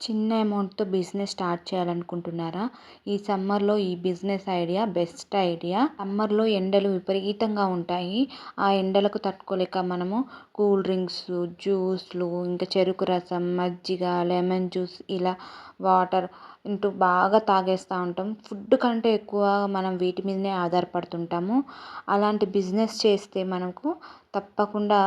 చిన్న అమౌంట్‌తో business start చేయాలనుకుంటున్నారా? ఈ సమ్మర్‌లో ఈ బిజినెస్ ఐడియా బెస్ట్ ఐడియా. సమ్మర్‌లో ఎండలు విపరీతంగా ఉంటాయి. ఆ ఎండలకు తట్టుకోలేక మనము కూల్ డ్రింక్స్, జ్యూస్‌లు, ఇంకా చెరుకు రసం, మజ్జిగ, లెమన్ జ్యూస్ ఇలా వాటర్ బాగా తాగేస్తూ ఉంటాం. ఫుడ్ కంటే ఎక్కువ మనం వీటి మీదనే ఆధారపడుతుంటాము. అలాంటి బిజినెస్ చేస్తే మనకు తప్పకుండా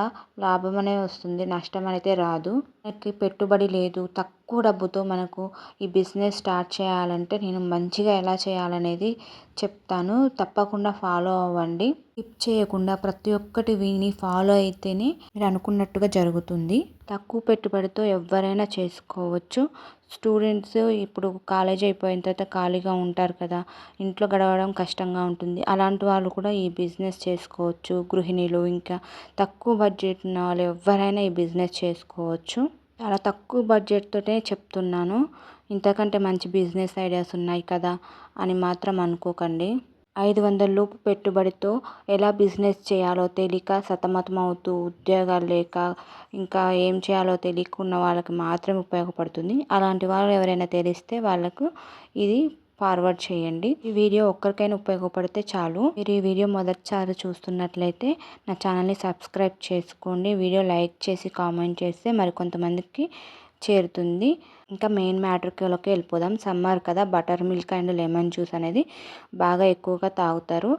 లాభం అనేది వస్తుంది. నష్టం అయితే రాదు. మనకి పెట్టుబడి లేదు. తక్కువ డబ్బుతో మనకు ఈ బిజినెస్ స్టార్ట్ చేయాలంటే నేను మంచిగా ఎలా చేయాలనేది చెప్తాను. తప్పకుండా ఫాలో అవ్వండి. స్కిప్ చేయకుండా ప్రతి ఒక్కటి విని ఫాలో అయితేనే మీరు అనుకున్నట్టుగా జరుగుతుంది. తక్కువ పెట్టుబడితో ఎవ్వరైనా చేసుకోవచ్చు. స్టూడెంట్స్ ఇప్పుడు కాలేజ్ అయిపోయిన తర్వాత ఖాళీగా ఉంటారు కదా! ఇంట్లో గడవడం కష్టంగా ఉంటుంది. అలాంటి వాళ్ళు కూడా ఈ బిజినెస్ చేసుకోవచ్చు. గృహిణులు ఇంకా తక్కువ బడ్జెట్ ఉన్న వాళ్ళు ఎవ్వరైనా ఈ బిజినెస్ చేసుకోవచ్చు. చాలా తక్కువ బడ్జెట్తోనే చెప్తున్నాను. ఇంతకంటే మంచి బిజినెస్ ఐడియాస్ ఉన్నాయి కదా అని మాత్రం అనుకోకండి. 500 లోపు పెట్టుబడితో ఎలా బిజినెస్ చేయాలో తెలియక సతమతమవుతూ ఉద్యోగాలు లేక ఇంకా ఏం చేయాలో తెలియకున్న వాళ్ళకి మాత్రమే ఉపయోగపడుతుంది. అలాంటి వాళ్ళు ఎవరైనా తెలిస్తే వాళ్ళకు ఇది ఫార్వర్డ్ చేయండి. ఈ వీడియో ఒక్కరికైనా ఉపయోగపడితే చాలు. మీరు ఈ వీడియో మొదటిసారి చూస్తున్నట్లయితే నా ఛానల్ని సబ్స్క్రైబ్ చేసుకోండి. వీడియో లైక్ చేసి కామెంట్ చేస్తే మరికొంతమందికి చేరుతుంది. ఇంకా మెయిన్ మ్యాటర్లోకి వెళ్ళిపోదాం. సమ్మర్ కదా, butter milk and lemon juice అనేది బాగా ఎక్కువగా తాగుతారు.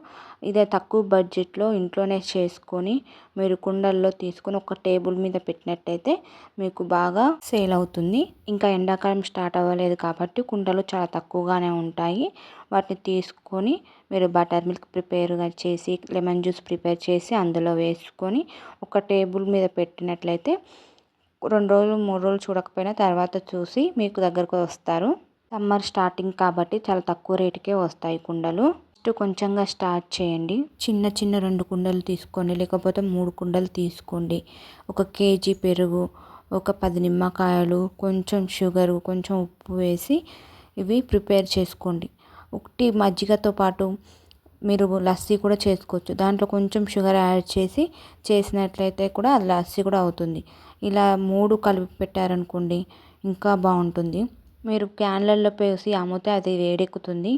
ఇదే తక్కువ బడ్జెట్లో ఇంట్లోనే చేసుకొని మీరు కుండల్లో తీసుకొని ఒక టేబుల్ మీద పెట్టినట్టయితే మీకు బాగా సేల్ అవుతుంది. ఇంకా ఎండాకాలం స్టార్ట్ అవ్వలేదు కాబట్టి కుండలు చాలా తక్కువగానే ఉంటాయి. వాటిని తీసుకొని మీరు బటర్ మిల్క్ ప్రిపేర్గా చేసి లెమన్ జ్యూస్ ప్రిపేర్ చేసి అందులో వేసుకొని ఒక టేబుల్ మీద పెట్టినట్లయితే 2 రోజులు 3 రోజులు చూడకపోయినా తర్వాత చూసి మీకు దగ్గరకు వస్తారు. సమ్మర్ స్టార్టింగ్ కాబట్టి చాలా తక్కువ రేటుకే వస్తాయి కుండలు. ఫస్ట్ కొంచెంగా స్టార్ట్ చేయండి. చిన్న చిన్న 2 కుండలు తీసుకోండి, లేకపోతే 3 కుండలు తీసుకోండి. 1 కేజీ పెరుగు, ఒక 10 నిమ్మకాయలు, కొంచెం షుగరు, కొంచెం ఉప్పు వేసి ఇవి ప్రిపేర్ చేసుకోండి. ఒకటి మజ్జిగతో పాటు మీరు లస్సీ కూడా చేసుకోవచ్చు. దాంట్లో కొంచెం షుగర్ యాడ్ చేసి చేసినట్లయితే కూడా అది లస్సీ కూడా అవుతుంది. ఇలా 3 కలిపి పెట్టారనుకోండి ఇంకా బాగుంటుంది. మీరు క్యాన్లల్లో పోసి అమ్మితే అది వేడెక్కుతుంది.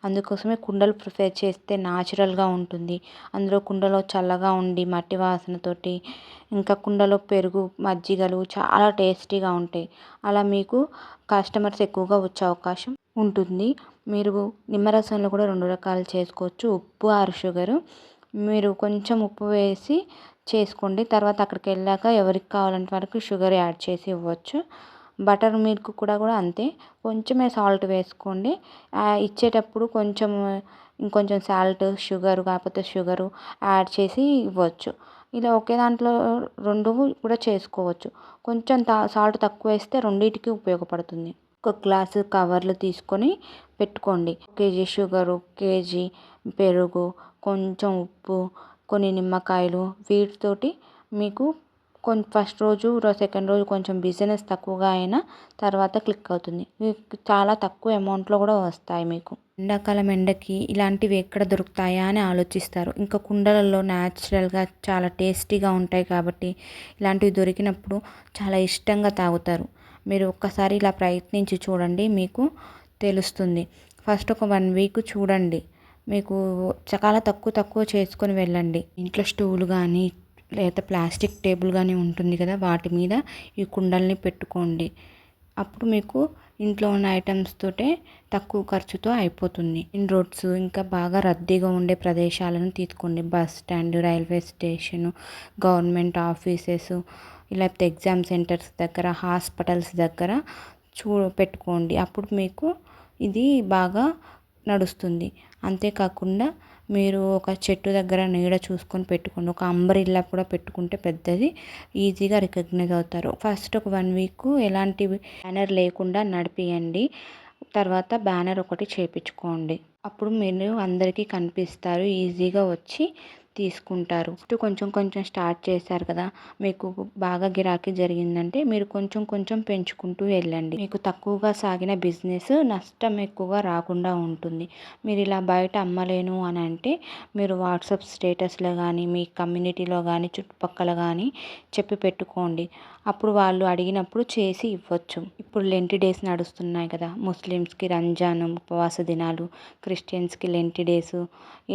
అందుకోసమే కుండలు ప్రిఫర్ చేస్తే న్యాచురల్గా ఉంటుంది. అందులో కుండలో చల్లగా ఉండి మట్టి వాసనతోటి ఇంకా కుండలో పెరుగు మజ్జిగలు చాలా టేస్టీగా ఉంటాయి. అలా మీకు కస్టమర్స్ ఎక్కువగా వచ్చే అవకాశం ఉంటుంది. మీరు నిమ్మరసంలో కూడా 2 రకాలు చేసుకోవచ్చు. ఉప్పు ఆర్ షుగరు. మీరు కొంచెం ఉప్పు వేసి చేసుకోండి. తర్వాత అక్కడికి వెళ్ళాక ఎవరికి కావాలంటే వాళ్ళకి షుగర్ యాడ్ చేసి ఇవ్వచ్చు. బటర్ మిల్క్ కూడా అంతే. కొంచెమే సాల్ట్ వేసుకోండి. ఇచ్చేటప్పుడు ఇంకొంచెం సాల్ట్ షుగర్ కాకపోతే షుగరు యాడ్ చేసి ఇవ్వచ్చు. ఇలా ఒకే దాంట్లో 2 కూడా చేసుకోవచ్చు. కొంచెం సాల్ట్ తక్కువ వేస్తే రెండింటికి ఉపయోగపడుతుంది. ఒక గ్లాసు కవర్లు తీసుకొని పెట్టుకోండి. కేజీ షుగరు, కేజీ పెరుగు, కొంచెం ఉప్పు, కొన్ని నిమ్మకాయలు వీటితోటి మీకు ఫస్ట్ రోజు సెకండ్ రోజు కొంచెం బిజినెస్ తక్కువగా అయినా తర్వాత క్లిక్ అవుతుంది. మీకు చాలా తక్కువ అమౌంట్లో కూడా వస్తాయి మీకు. ఎండాకాలం ఎండకి ఇలాంటివి ఎక్కడ దొరుకుతాయా అని ఆలోచిస్తారు. ఇంకా కుండలలో న్యాచురల్గా చాలా టేస్టీగా ఉంటాయి కాబట్టి ఇలాంటివి దొరికినప్పుడు చాలా ఇష్టంగా తాగుతారు. మీరు ఒక్కసారి ఇలా ప్రయత్నించి చూడండి, మీకు తెలుస్తుంది. ఫస్ట్ ఒక 1 వీక్ చూడండి. మీకు చాలా తక్కువ చేసుకొని వెళ్ళండి. ఇంట్లో స్టూల్ కానీ లేదా ప్లాస్టిక్ టేబుల్ కానీ ఉంటుంది కదా, వాటి మీద ఈ కుండల్ని పెట్టుకోండి. అప్పుడు మీకు ఇంట్లో ఉన్న ఐటమ్స్ తోటే తక్కువ ఖర్చుతో అయిపోతుంది. ఇన్ రోడ్స్ ఇంకా బాగా రద్దీగా ఉండే ప్రదేశాలను తీసుకోండి. Bus stand, railway station, government offices, లేకపోతే ఎగ్జామ్ సెంటర్స్ దగ్గర, హాస్పిటల్స్ దగ్గర పెట్టుకోండి. అప్పుడు మీకు ఇది బాగా నడుస్తుంది. అంతేకాకుండా మీరు ఒక చెట్టు దగ్గర నీడ చూసుకొని పెట్టుకోండి. ఒక అంబ్రెల్లా కూడా పెట్టుకుంటే పెద్దది ఈజీగా రికగ్నైజ్ అవుతారు. ఫస్ట్ ఒక 1 వీక్ ఎలాంటి బ్యానర్ లేకుండా నడిపియండి. తర్వాత బ్యానర్ ఒకటి చేపించుకోండి. అప్పుడు మీరు అందరికీ కనిపిస్తారు. ఈజీగా వచ్చి తీసుకుంటారు. ఫస్ట్ కొంచెం కొంచెం స్టార్ట్ చేశారు కదా, మీకు బాగా గిరాకీ జరిగిందంటే మీరు కొంచెం కొంచెం పెంచుకుంటూ వెళ్ళండి. మీకు తక్కువగా సాగిన బిజినెస్ నష్టం ఎక్కువగా రాకుండా ఉంటుంది. మీరు ఇలా బయట అమ్మలేను అని అంటే మీరు వాట్సాప్ స్టేటస్లో కానీ మీ కమ్యూనిటీలో కానీ చుట్టుపక్కల కానీ చెప్పి పెట్టుకోండి. అప్పుడు వాళ్ళు అడిగినప్పుడు చేసి ఇవ్వచ్చు. ఇప్పుడు లెంట్ డేస్ నడుస్తున్నాయి కదా, ముస్లిమ్స్కి రంజాన్ ఉపవాస దినాలు, క్రిస్టియన్స్కి లెంట్ డేస్,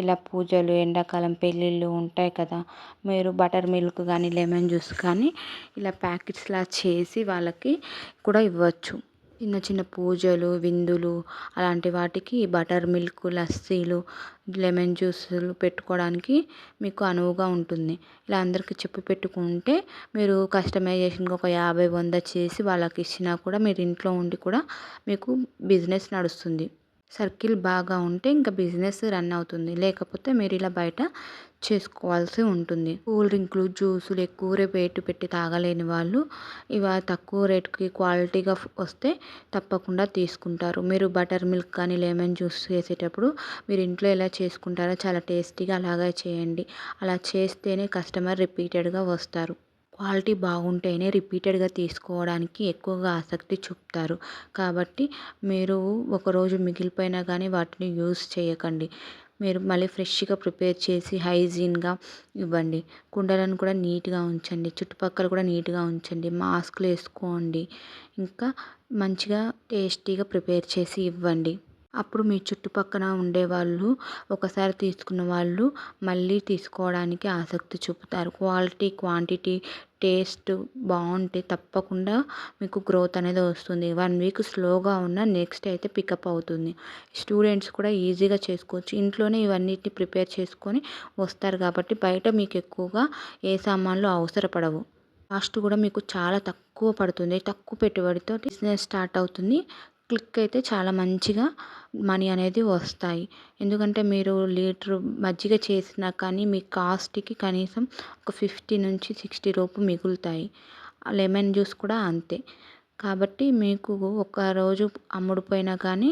ఇలా పూజలు, ఎండాకాలం పెళ్ళిళ్ళు ఉంటాయి కదా, మీరు బటర్ మిల్క్ కానీ లెమన్ జ్యూస్ కానీ ఇలా ప్యాకెట్స్లా చేసి వాళ్ళకి కూడా ఇవ్వచ్చు. చిన్న చిన్న పూజలు, విందులు అలాంటి వాటికి బటర్ మిల్క్, లస్సీలు, లెమన్ జ్యూసులు పెట్టుకోవడానికి మీకు అనువుగా ఉంటుంది. ఇలా అందరికీ చెప్పి పెట్టుకుంటే మీరు కస్టమైజేషన్గా ఒక 50, 100 చేసి వాళ్ళకి ఇచ్చినా కూడా మీరు ఇంట్లో ఉండి కూడా మీకు బిజినెస్ నడుస్తుంది. సర్కిల్ బాగా ఉంటే ఇంకా బిజినెస్ రన్ అవుతుంది. లేకపోతే మీరు ఇలా బయట చేసుకోవాల్సి ఉంటుంది. కూల్ డ్రింకులు, జ్యూసులు ఎక్కువ రేటు పెట్టి తాగలేని వాళ్ళు ఇవి తక్కువ రేటుకి క్వాలిటీగా వస్తే తప్పకుండా తీసుకుంటారు. మీరు బటర్ మిల్క్ కానీ లెమన్ జ్యూస్ చేసేటప్పుడు మీరు ఇంట్లో ఎలా చేసుకుంటారో చాలా టేస్టీగా అలాగే చేయండి. అలా చేస్తేనే కస్టమర్ రిపీటెడ్గా వస్తారు. క్వాలిటీ బాగుంటేనే రిపీటెడ్గా తీసుకోవడానికి ఎక్కువగా ఆసక్తి చూపుతారు. కాబట్టి మీరు ఒకరోజు మిగిలిపోయినా కానీ వాటిని యూస్ చేయకండి. మీరు మళ్ళీ ఫ్రెష్గా ప్రిపేర్ చేసి హైజీన్గా ఇవ్వండి. కుండలను కూడా నీట్గా ఉంచండి. చుట్టుపక్కల కూడా నీట్గా ఉంచండి. మాస్కులు వేసుకోండి. ఇంకా మంచిగా టేస్టీగా ప్రిపేర్ చేసి ఇవ్వండి. అప్పుడు మీ చుట్టుపక్కన ఉండేవాళ్ళు ఒకసారి తీసుకున్న వాళ్ళు మళ్ళీ తీసుకోవడానికి ఆసక్తి చూపుతారు. క్వాలిటీ, క్వాంటిటీ, టేస్ట్ బాగుంటే తప్పకుండా మీకు గ్రోత్ అనేది వస్తుంది. 1 వీక్ స్లోగా ఉన్న నెక్స్ట్ అయితే పికప్ అవుతుంది. స్టూడెంట్స్ కూడా ఈజీగా చేసుకోవచ్చు. ఇంట్లోనే ఇవన్నిటిని ప్రిపేర్ చేసుకొని వస్తారు కాబట్టి బయట మీకు ఎక్కువగా ఏ సామాన్లు అవసరపడవు. కాస్ట్ కూడా మీకు చాలా తక్కువ పడుతుంది. తక్కువ పెట్టుబడితో బిజినెస్ స్టార్ట్ అవుతుంది. క్లిక్ అయితే చాలా మంచిగా మనీ అనేది వస్తాయి. ఎందుకంటే మీరు లీటర్ మజ్జిగ చేసినా కానీ మీ కాస్ట్కి కనీసం ఒక 50-60 లోపు మిగులుతాయి. లెమన్ జ్యూస్ కూడా అంతే. కాబట్టి మీకు ఒక రోజు అమ్ముడుపోయినా కానీ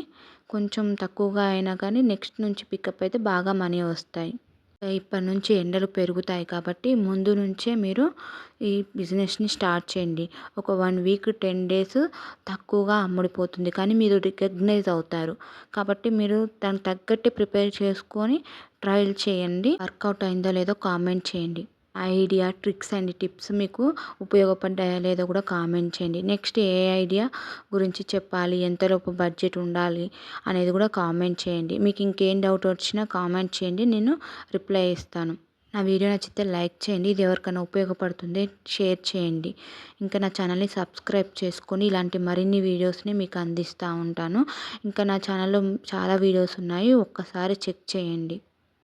కొంచెం తక్కువగా అయినా కానీ నెక్స్ట్ నుంచి పికప్ అయితే బాగా మనీ వస్తాయి. ఇప్పటి నుంచి ఎండలు పెరుగుతాయి కాబట్టి ముందు నుంచే మీరు ఈ బిజినెస్ని స్టార్ట్ చేయండి. ఒక 1 వీక్ 10 డేస్ తక్కువగా అమ్ముడిపోతుంది కానీ మీరు రికగ్నైజ్ అవుతారు. కాబట్టి మీరు దానికి తగ్గట్టు ప్రిపేర్ చేసుకొని ట్రయల్ చేయండి. వర్కౌట్ అయిందో లేదో కామెంట్ చేయండి. ఐడియా, ట్రిక్స్ అండ్ టిప్స్ మీకు ఉపయోగపడ్డాయా లేదో కూడా కామెంట్ చేయండి. నెక్స్ట్ ఏ ఐడియా గురించి చెప్పాలి, ఎంతలోపు బడ్జెట్ ఉండాలి అనేది కూడా కామెంట్ చేయండి. మీకు ఇంకేం డౌట్ వచ్చినా కామెంట్ చేయండి, నేను రిప్లై ఇస్తాను. నా వీడియో నచ్చితే లైక్ చేయండి. ఇది ఎవరికైనా ఉపయోగపడుతుంది షేర్ చేయండి. ఇంకా నా ఛానల్ని సబ్స్క్రైబ్ చేసుకొని ఇలాంటి మరిన్ని వీడియోస్ని మీకు అందిస్తూ ఉంటాను. ఇంకా నా ఛానల్లో చాలా వీడియోస్ ఉన్నాయి, ఒక్కసారి చెక్ చేయండి.